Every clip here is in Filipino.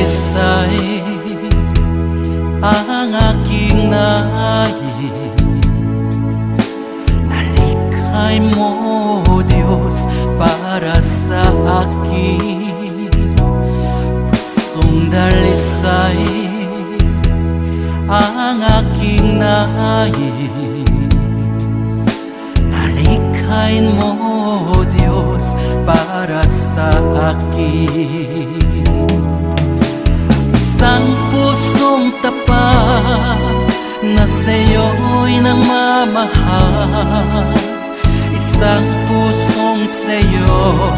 dalisay ang aking nais. Nalikhay mo, Diyos, para sa akin. Pusong dalisay ang aking nais. Nalikhain mo, Diyos, para sa akin. Isang pusong tapat na sa'yo'y nagmamahal. Isang pusong sa'yo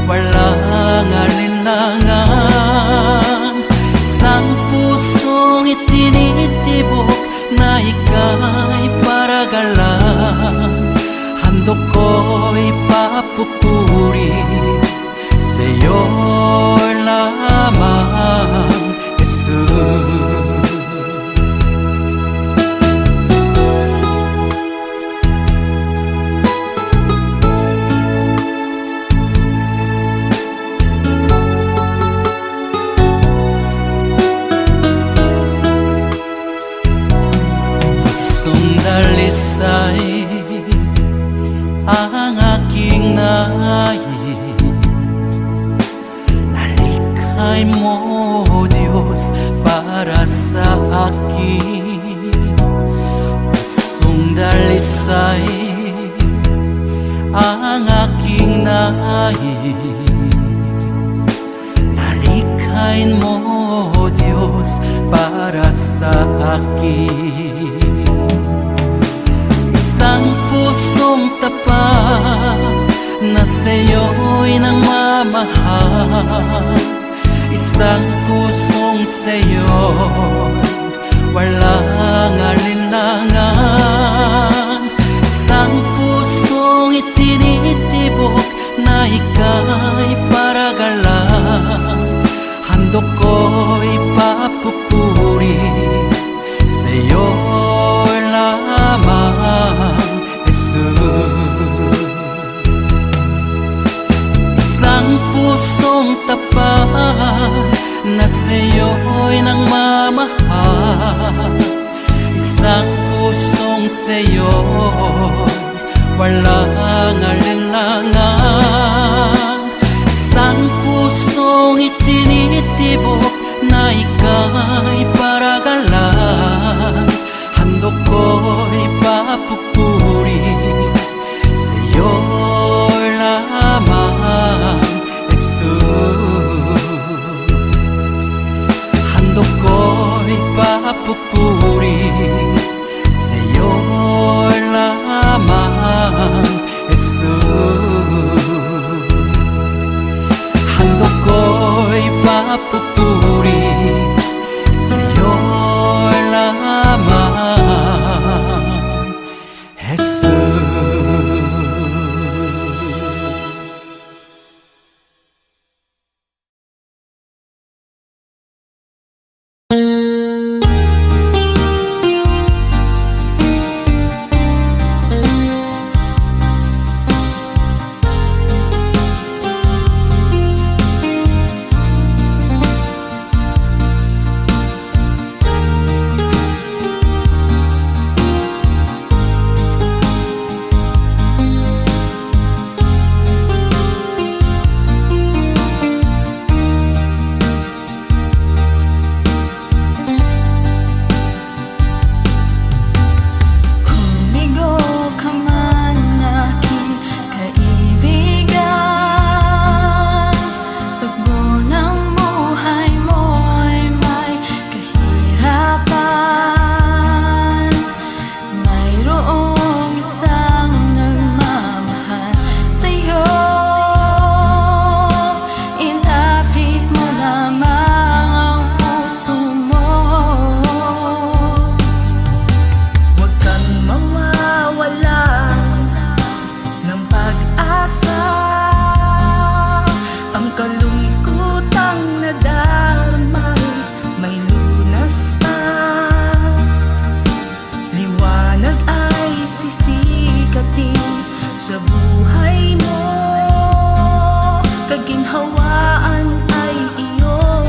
walang alinlangan. Isang pusong itinitibok na ika'y paragalan. Handog ko'y papupuri sa'yo lamang, Jesus. Dalisay ang aking nais. Nalikhay mo, Diyos, para sa akin. Pusong dalisay ang aking nais. Nalikhain mo, Diyos, para sa akin. Isang pusong tapat na sa'yo'y nagmamahal. Isang pusong sa'yo walang alinlangan. Isang pusong itinitibok na ika'y paragalan. Handog ko'y papupuri sa'yo lamang, Jesus. Isang pusong tapat na sa'yo'y nagmamahal. Isang pusong sa'yo walang alinlangan. Isang pusong itinitibok na ika'y paragalan. Handog ko'y papupuri sa'yo lamang, Jesus. Handog ko'y papupuri sa'yo lamang, Jesus. Handog ko'y papupuri sa'yo lamang, Jesus. kaginhawaan ay iyong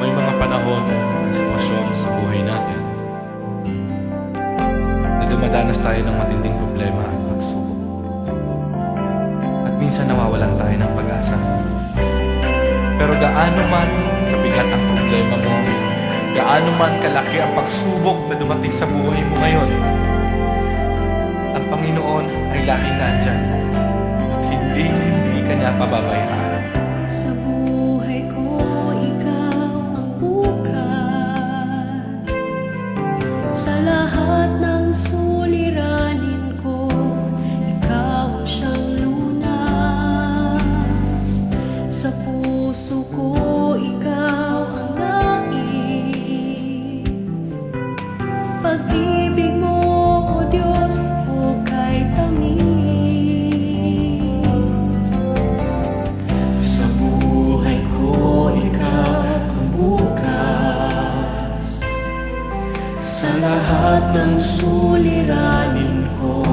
May mga panahon at sitwasyon sa buhay natin na dumadanas tayo ng matinding problema at pagsubok. At minsan nawawalan tayo ng pag-asa. Pero gaano man kabigat ang problema mo, gaano man kalaki ang pagsubok na dumating sa buhay mo ngayon, ang Panginoon ay laging nandyan at hindi ka niya pababayaan. Sa buhay ko, ikaw ang bukas. Sa lahat ng suliranin ko, ikaw ang siyang lunas. Sa puso ko, ikaw ang nais. Pag-ibig mo, O Diyos, hukay tamis. Sa buhay ko, ikaw ang bukas. Sa lahat ng suliranin ko,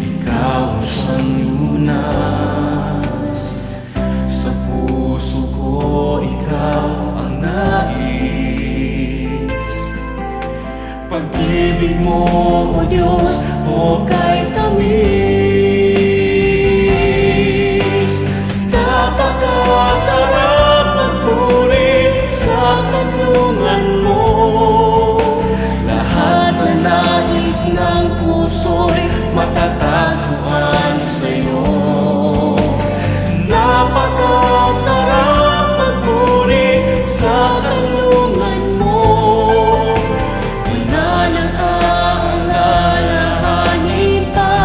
ikaw ang siyang lunas. Sa puso ko, ikaw ang nais. Pag-ibig mo, O Diyos, hukay tamis. Napakasarap magpuri sa kanlungan mo. Lahat na nais ng puso'y matatagpuan sa'yo. Napakasarap magpuri sa kanlungan mo. Wala nang aalalahanin pa.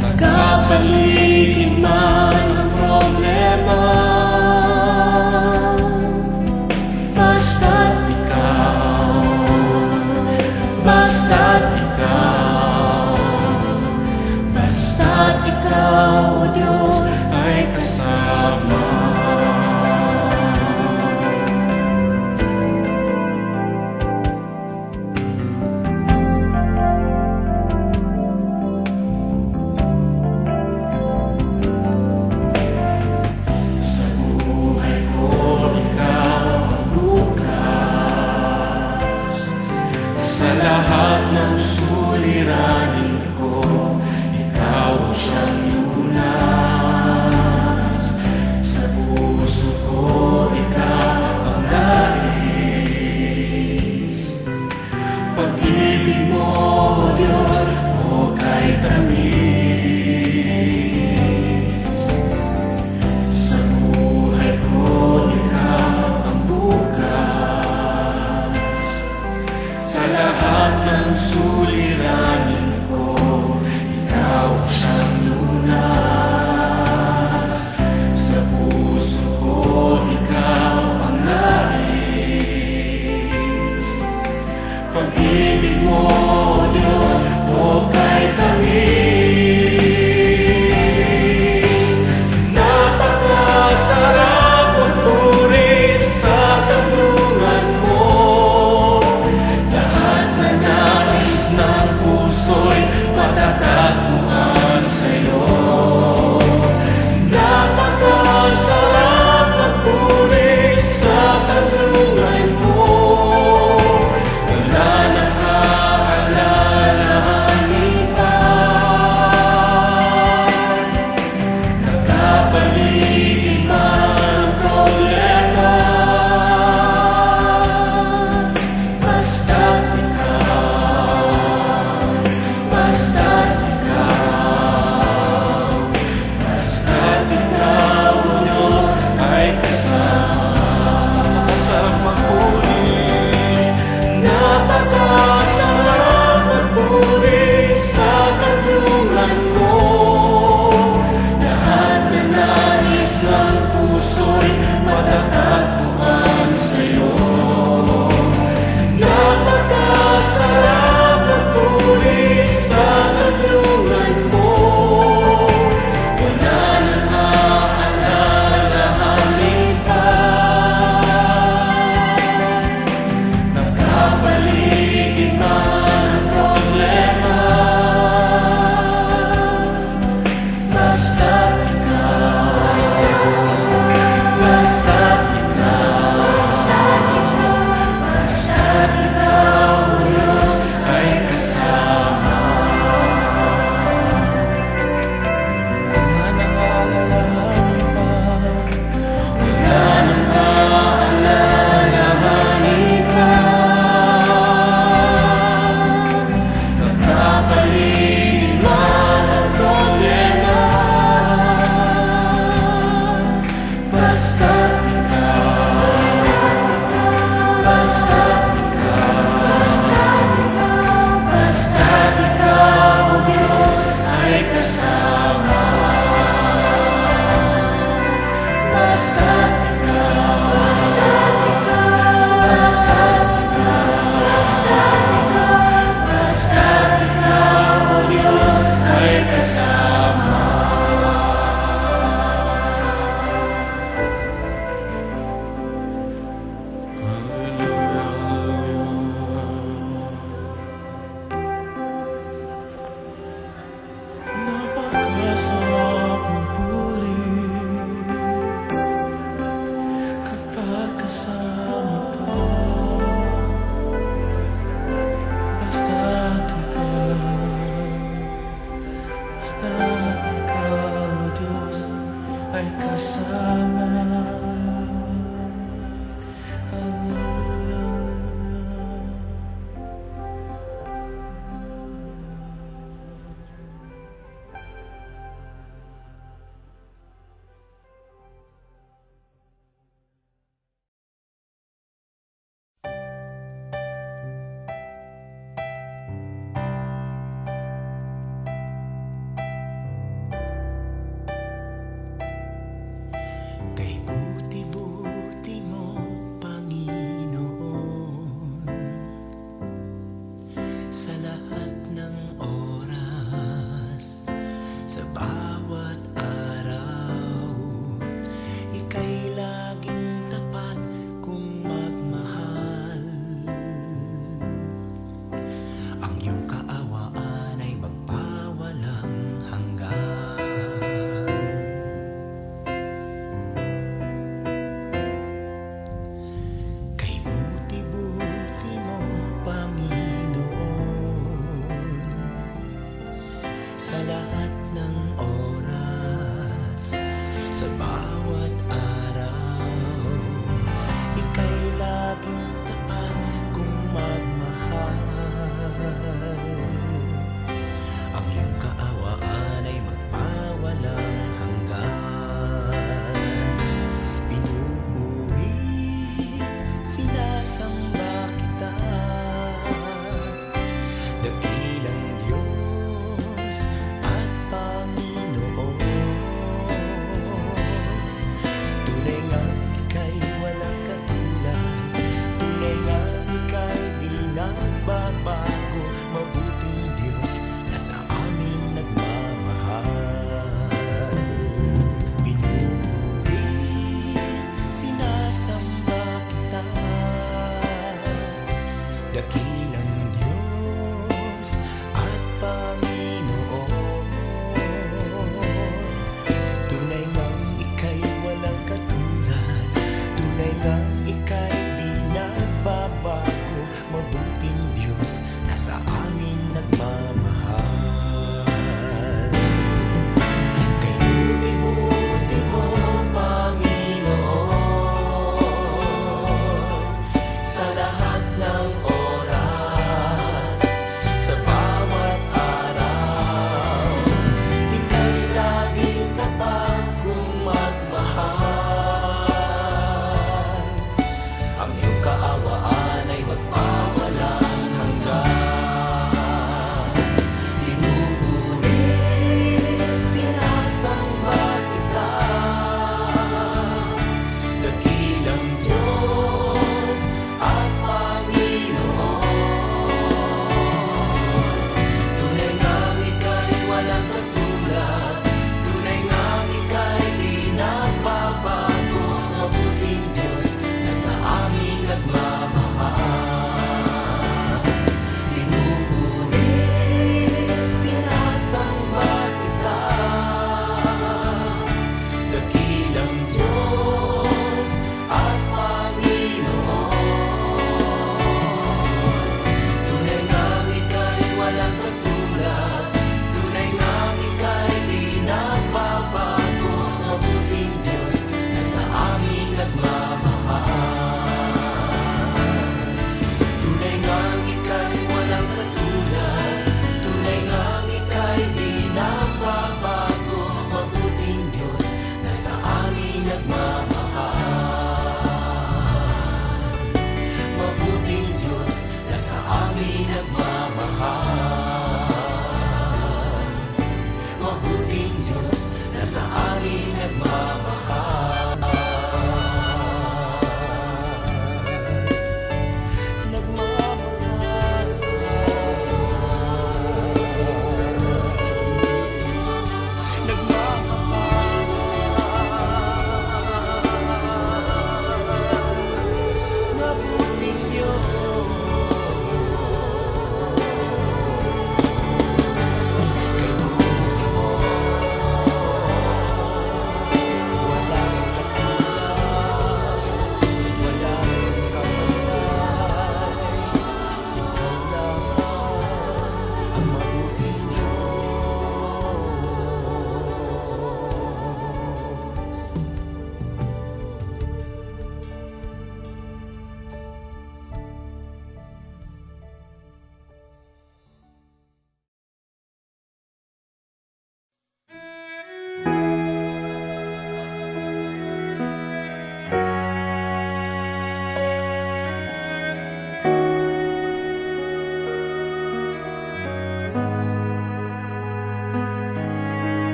Nagkapaligid man ang problema, basta't ikaw, basta't ikaw, basta't ikaw, O Diyos, ay kasama. Sa buhay ko, ikaw ang bukas. Sa lahat ng suliranin ko, ikaw ang siyang lunas. Sa puso ko, ikaw ang nais. Pag-ibig mo, O Diyos, hukay tamis. Sa buhay ko, ikaw ang bukas. Sa lahat ng suliranin ko, ikaw ang siyang lunas. Sa puso ko, ikaw ang nais. Pag-ibig mo, O Diyos, hukay tamis. Napakasarap magpuri sa kanlungan mo. Lahat na nais ng puso'y matatagpuan sa'yo. Napakasarap magpuri sa kanlungan mo. Wala nang aalalahanin pa. Nagkapaligid man ang problema, basta't ikaw, basta't ikaw, basta't ikaw, O Diyos, ay kasama. Sarap magpuri, napakasarap magpuri sa kanlungan mo. Lahat na nais ng puso'y matatagpuan sa'yo. Napakasarap magpuri sa kanlungan mo. Wala nang aalalahanin pa. Nagkapaligid man ang problema, basta't ikaw, basta't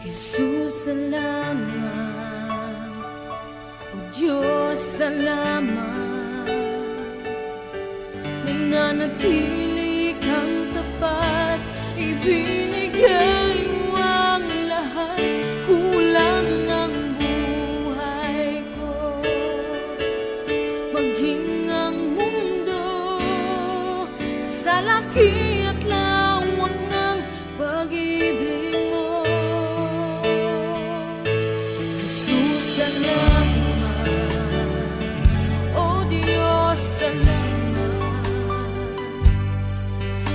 Jesus, salamat. O Diyos, salamat. Nananatili kang tapat, ibinigay mo ang lahat. Kulang ang buhay ko, maging ang mundo sa laki at lawak ng pag-ibig mo. Jesus, salamat. O Diyos, salamat.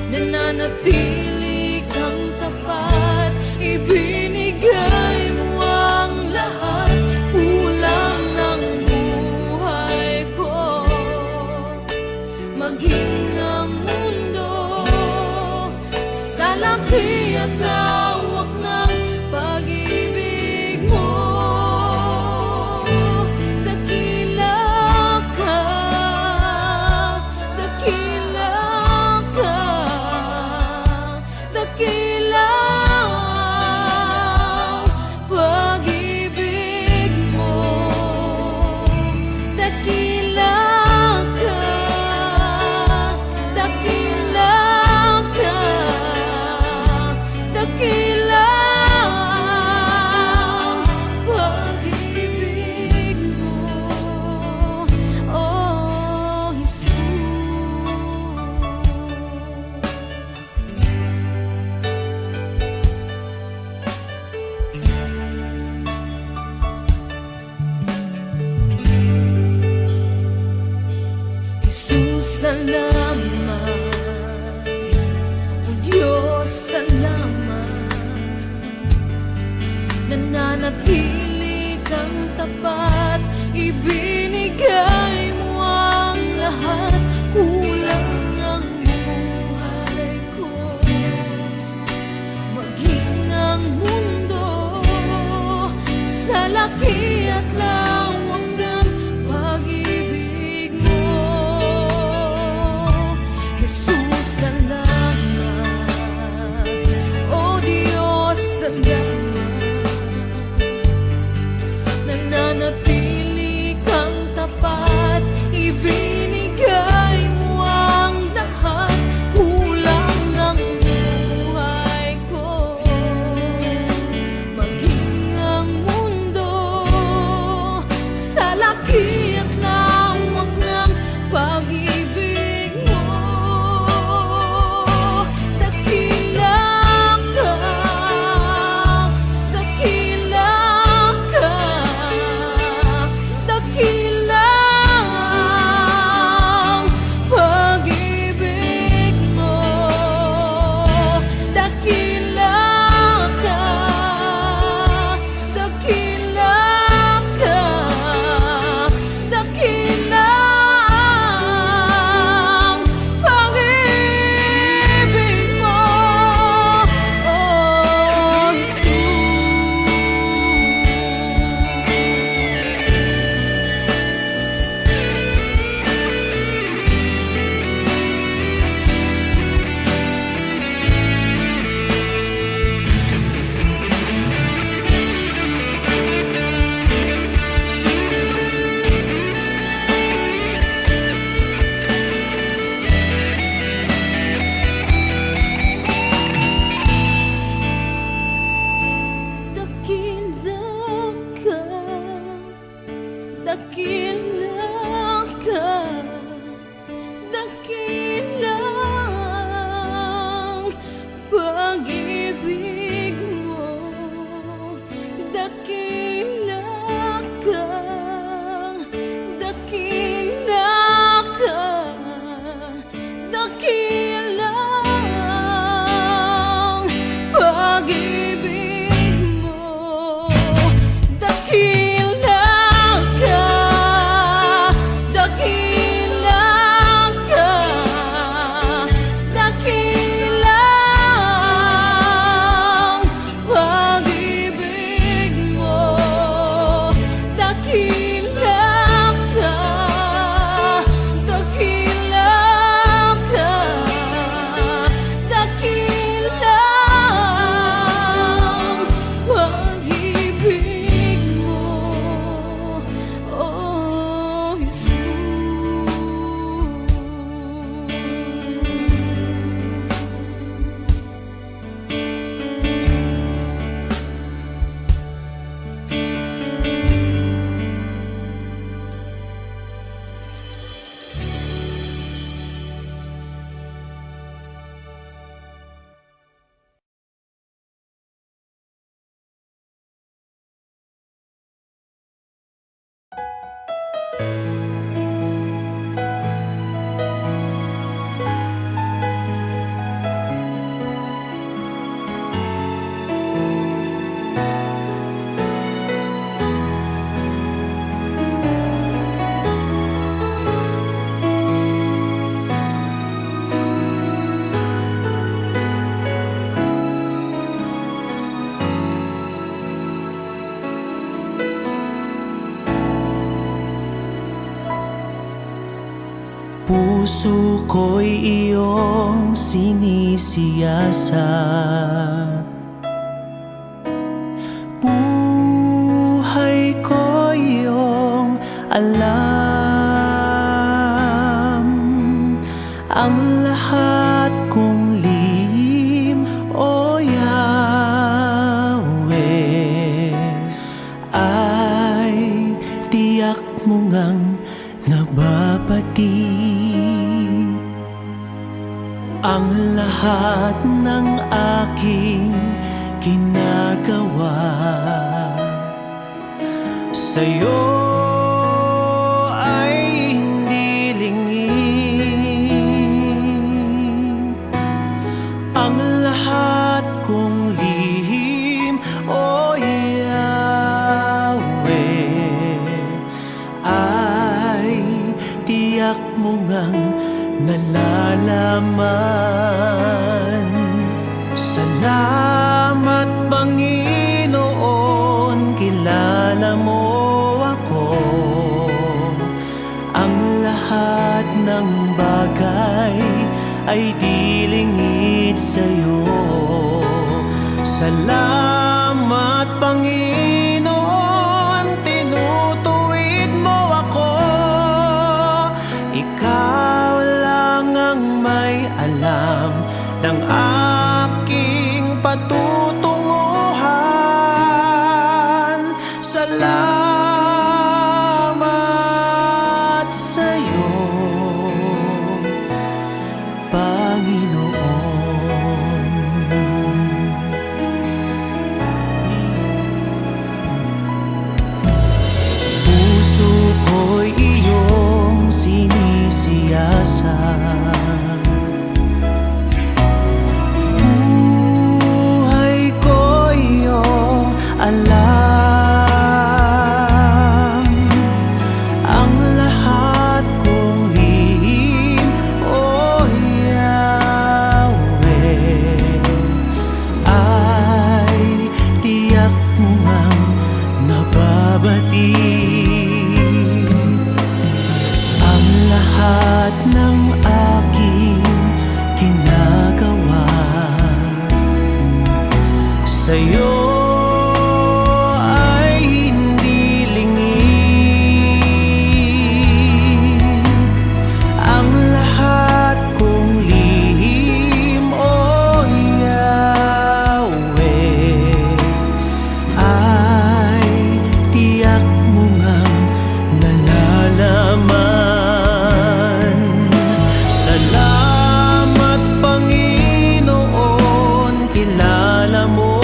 Nananatili kang tapat, ibinigay mo ang lahat. Kulang ang buhay ko, maging ang mundo sa laki at lawak ng pag-ibig mo. Dakila ka, dakila ka, dakila ang pag-ibig mo. Dakila ka, dakila ka, dakila ang pag-ibig mo. Oh, Jesus. Jesus, salamat. O Diyos, salamat. Nananatili kang tapat, ibinigay mo ang lahat. Kulang ang buhay ko, maging ang mundo sa laki at lawak ng pag-ibig mo. Jesus, salamat. O Diyos, salamat. Nananatili kang tapat, ibinigay mo ang lahat. Kulang ang buhay ko, maging ang mundo Puso ko'y iyong sinisiyasat, buhay ko iyong alam. Ang lahat kong lihim, O Yahweh, ay tiyak mo ngang nababati. Ang lahat ng aking ginagawa sa'yo ay hindi lingid. Ang lahat kong lihim, O Yahweh, ay tiyak mo ngang nalalaman. Salamat Panginoon, kilala mo ako. Ang lahat ng bagay ay di lingid sa'yo. Salamat Panginoon, tinutuwid mo ako. Ikaw lang ang may alam ng aking patutunguhan. Salamat sa'yo, Panginoon. Puso ko'y iyong sinisiyasat, buhay ko iyong alam. Ang lahat kong lihim, O Yahweh, ay tiyak mo ngang nababati. Ang lahat ng aking ginagawa sa'yo ay hindi lingid. Ang lahat kong lihim, O Yahweh, ay tiyak mo ngang nalalaman. Salamat Panginoon, kilala mo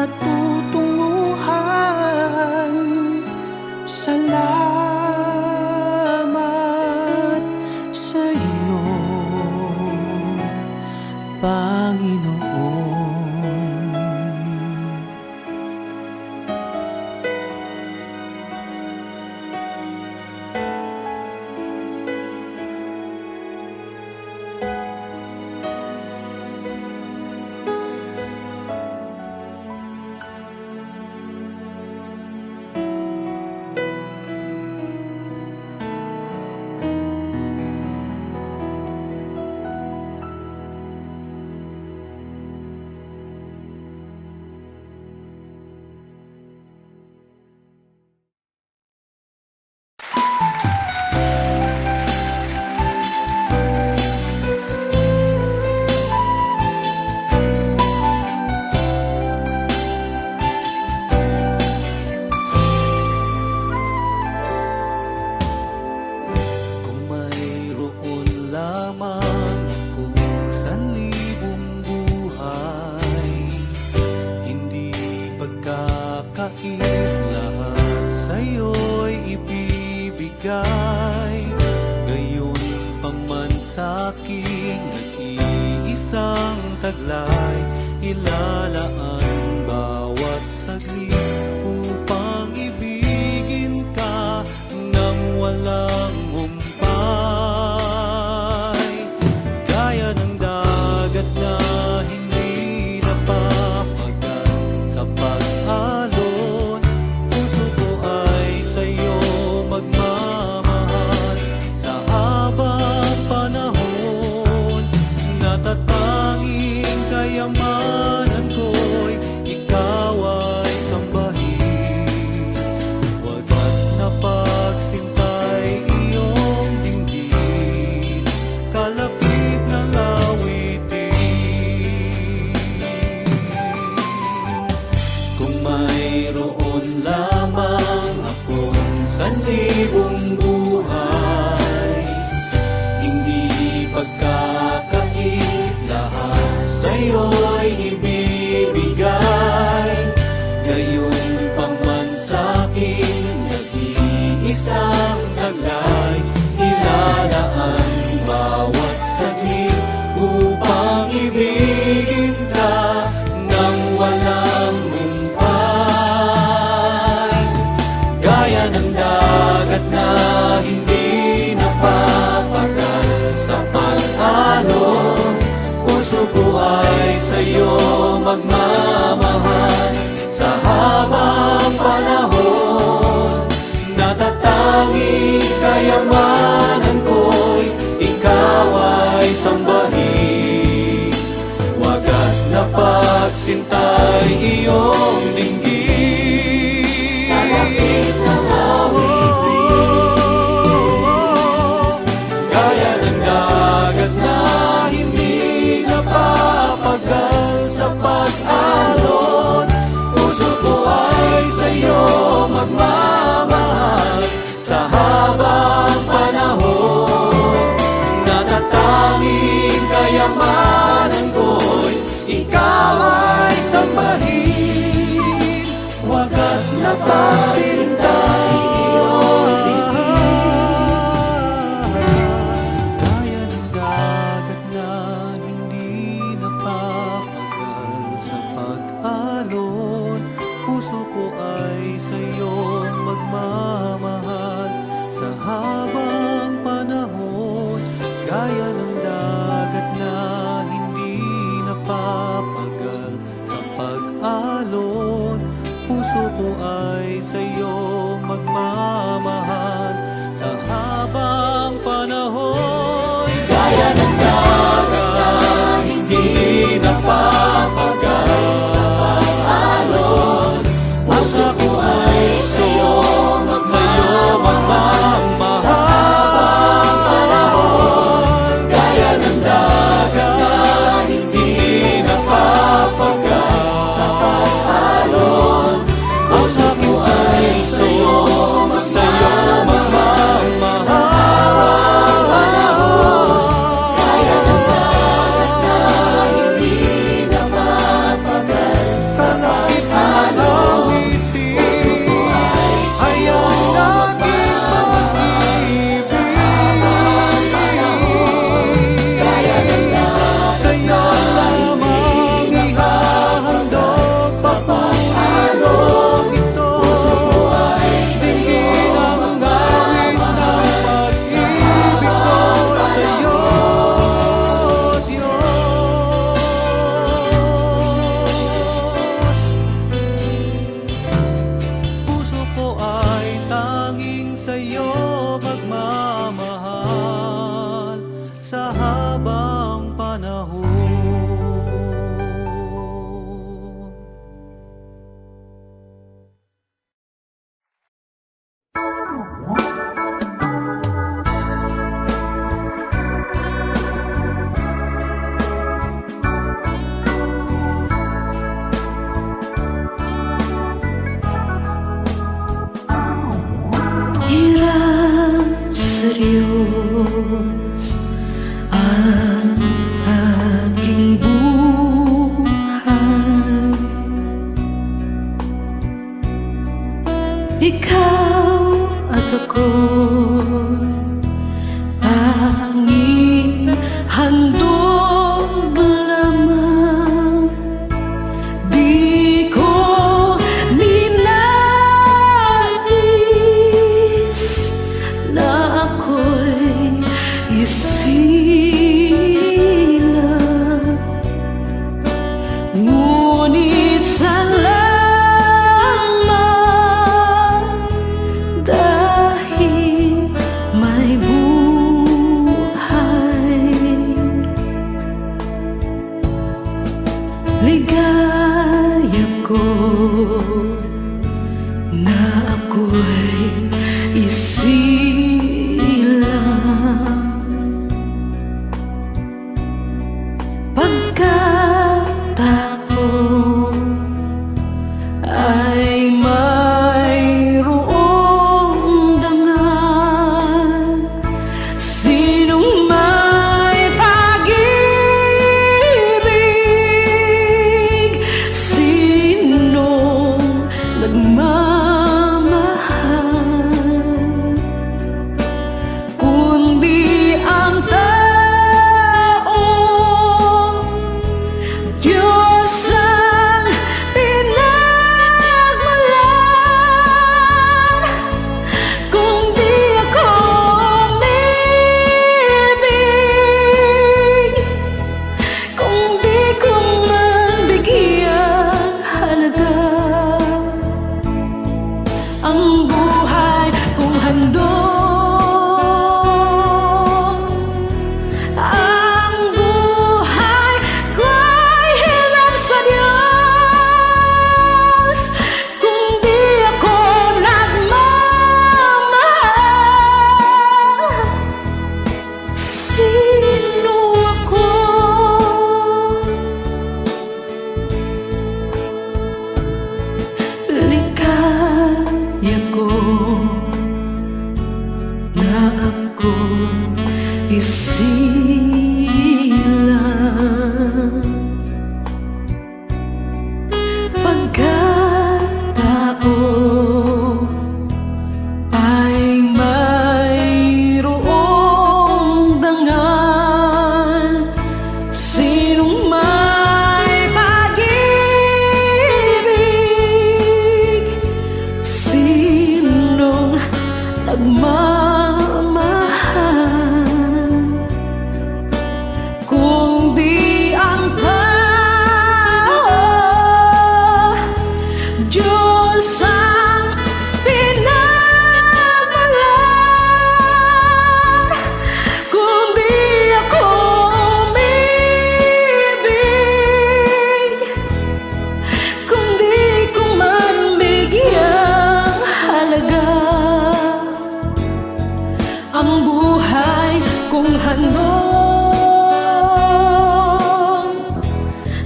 patutunguhan. Salamat sa iyo, Panginoon. Kung mayroon lamang kung sanlibong buhay, hindi pagkakait lahat sa'yo'y ibibigay. Gayon pa man sa'king nag-iisang taglay, ilalaan bawat saglit upang ibigin ka nang walang humpay. Gaya ng dagat na hindi napapagal sa pag-alon, puso ko ay sa'yo magmamahal sa habang panahon. Natatanging kayamanan ko'y ikaw ay sambahin. Wagas na pagsintay iyong dinggin, kalapit ng awitin. Kung mayroon lamang akong sanlibong buhay, hindi pagkakait lahat sa'yo'y ibibigay. Gayon pa man sa'kin nag-iisang taglay, ilalaan bawat saglit upang ibigin ka nang walang humpay. Gaya ng dagat na hindi napapagal sa pag-alon, puso ko ay sa'yo magmamahal sa habang panahon. Natatanging kayamanan ko'y ikaw ay sambahin. Wagas na pagsintay iyong dinggin, kalapit ng awitin. Gaya ng dagat na hindi napapagal sa pag-alon, puso ko ay sa'yo magmamahal sa habang panahon. Natatanging kayamanan ko'y ikaw ay sambahin. Wagas na pagsintay iyong dinggin. Gaya ng dagat na hindi napapagal sa pag-alon, puso ko ay sa'yo magmamahal sa habang panahon. Gaya ng dagat na hindi napapagal sa pag-alon, puso ko ay sa'yo magmamahal sa habang panahon. Gaya ng dagat na hindi napapagal sa pag-alon, puso ko ay sa'yo magmamahal sa habang panahon. Gaya ng dagat na hindi napapagal sa pag-alon, puso ko ay sa'yo magmamahal sa habang panahon. Gaya ng dagat na hindi napapagal sa pag-alon, Diyos ang aking buhay. Ikaw at ako'y tanging handog lamang. Di ko ninais na ako'y isilang, ngunit salamat dahil may buhay. Ligaya ko na ako'y isilang, pagkatao ay mayroong dangal. Sinong may pag-ibig, sinong nagmamahal, kundi ang tao. Diyos ang pinagmulan. Kung di ako umibig, kung di ko man bigyang halaga ang buhay kong handog, ang buhay ko'y hiram sa Diyos. Kung di ako nagmamahal, sino ako? Ligaya ko na ako isilang, pagkatao ay mayroong dangal. Sinong may pag-ibig, sinong nagmamahal, kung di ang tao. Diyos ang pinagmulan. Kung di ako umibig, kung di ko man bigyang halaga ang buhay kong handog,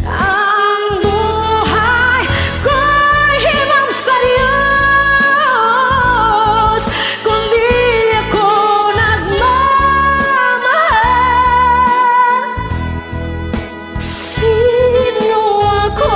ang buhay ko'y hiram sa Diyos. Kung di ako nagmamahal, sino ako?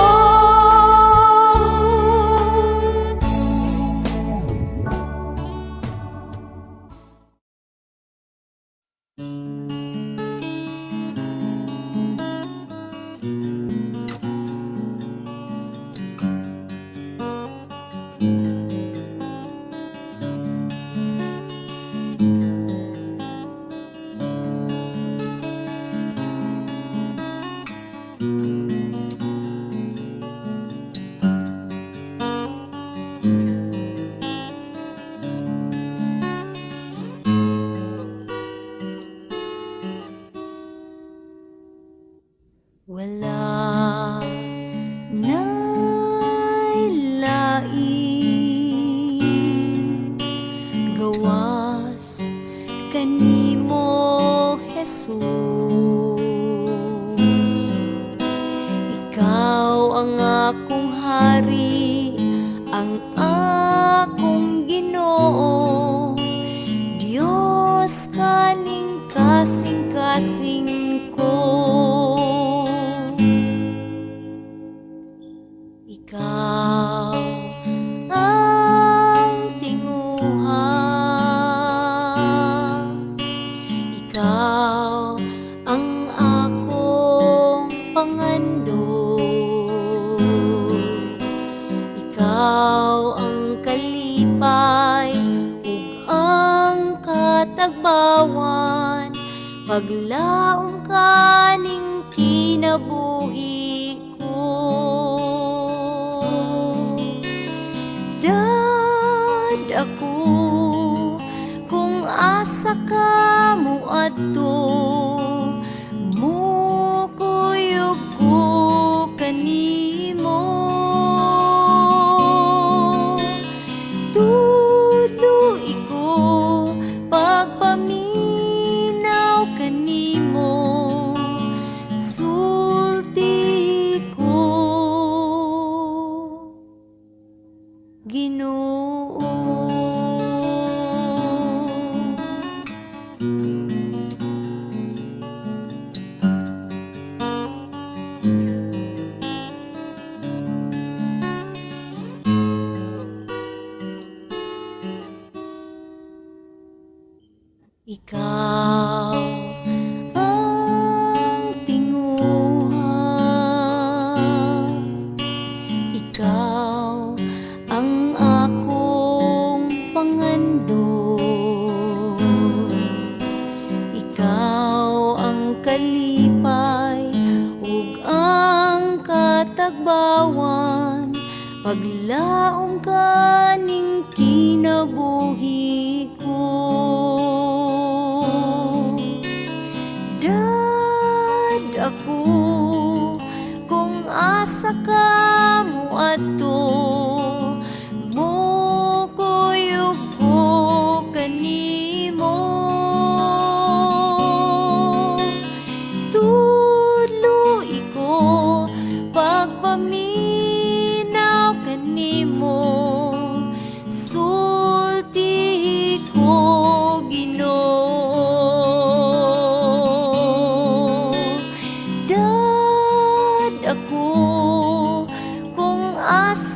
Wala nailain gawas kanimo Jesus. Ikaw ang akong hari, ang akong Ginoo, Diyos kaning Ikaw ang kalipay ug ang katagbawan, paglaom kaning kinabuhi ko. Dad ako kung asa ka mo adto, mukuyog ko kanimo. Tuloy ko pagpaminaw kanimo, sulti ko Ginoo. Ikaw ang tinguhan, ikaw ang akong pangandon, ikaw ang kalipay ug ang katagbawan, paglaom kaning kinabuhi ko. Dad ako kung asa ka mo adto, mukuyog ko kanimo. Tuloy ko pagpaminaw kanimo, sulti ko Ginoo. Dad ako kung asa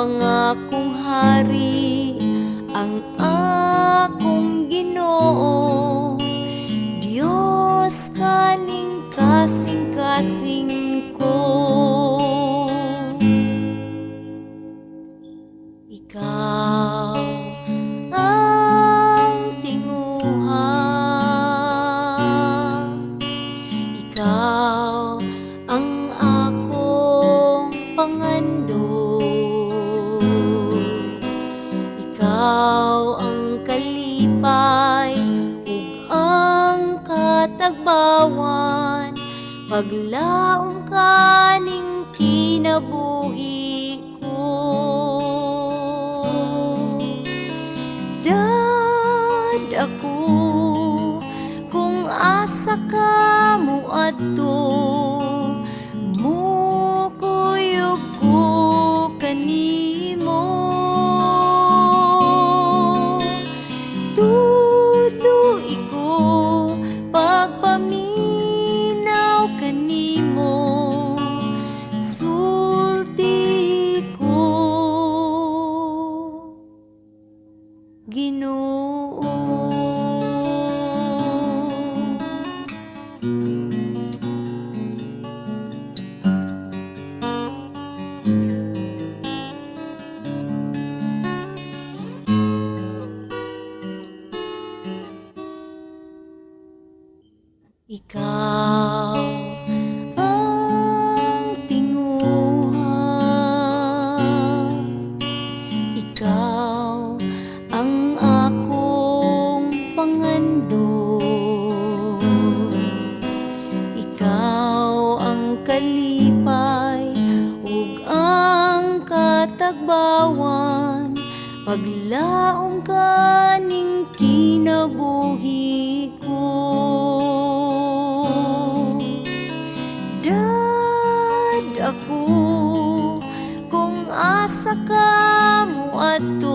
ang akong hari, ang akong Ginoo. Diyos kaning kasing-kasing ko. Ikaw ang tinguha, ikaw ang akong pangandoy, ikaw ang kalipay ug ang katagbawan, paglaom kaning kinabuhi ko. Dad ako kung asa ka mo adto, mukuyog ko kanimo. Tuloy ko pagpaminaw kanimo, sulti ko Ginoo. Ikaw ang tinguha, ikaw ang akong pangandoy, ikaw ang kalipay ug ang katagbawan, paglaom kaning kinabuhi ko. Dad ako kung asa ka mo adto,